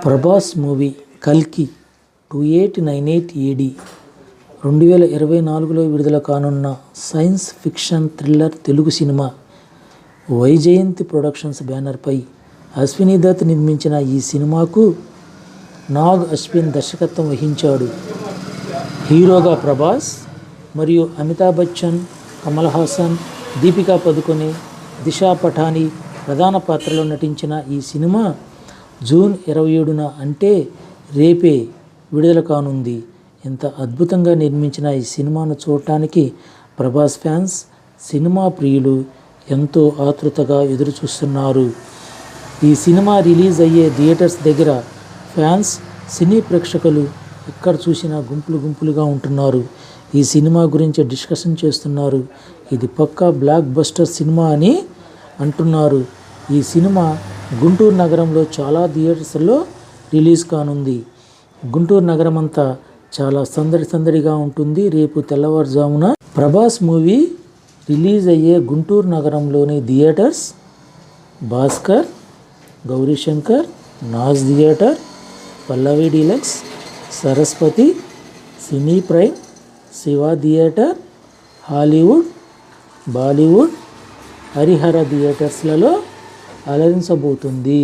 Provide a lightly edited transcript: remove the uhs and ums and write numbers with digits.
Prabhas movie కల్కి 2898 AD 2024లో విడుదల కానున్న science fiction thriller Telugu cinema Vyjayanthi productions బ్యానర్పై అశ్విని దత్ నిర్మించిన ఈ సినిమాకు నాగ్ అశ్విన్ దర్శకత్వం వహించాడు. హీరోగా ప్రభాస్ మరియు అమితాబ్ బచ్చన్, కమల్ హాసన్, దీపికా పదుకొనె, దిశా పటానీ ప్రధాన పాత్రలో నటించిన ఈ సినిమా జూన్ 27న అంటే రేపే విడుదల కానుంది. ఎంత అద్భుతంగా నిర్మించిన ఈ సినిమాను చూడటానికి ప్రభాస్ ఫ్యాన్స్, సినిమా ప్రియులు ఎంతో ఆతృతగా ఎదురుచూస్తున్నారు. ఈ సినిమా రిలీజ్ అయ్యే థియేటర్స్ దగ్గర ఫ్యాన్స్, సినీ ప్రేక్షకులు ఎక్కడ చూసినా గుంపులుగా ఉంటున్నారు. ఈ సినిమా గురించి డిస్కషన్ చేస్తున్నారు. ఇది పక్కా బ్లాక్ బస్టర్ సినిమా అని అంటున్నారు. ఈ సినిమా గుంటూరు నగరంలో చాలా థియేటర్స్లో రిలీజ్ కానుంది. గుంటూరు నగరం అంతా చాలా సందడిగా ఉంటుంది. రేపు తెల్లవారుజామున ప్రభాస్ మూవీ రిలీజ్ అయ్యే గుంటూరు నగరంలోని theatres Bhaskar, Gaurishankar, Naaz theatre, Pallavi deluxe, Saraswati, cine prime, Shiva theatre, Hollywood, Bollywood, Harihara థియేటర్స్లలో అలరించబోతుంది.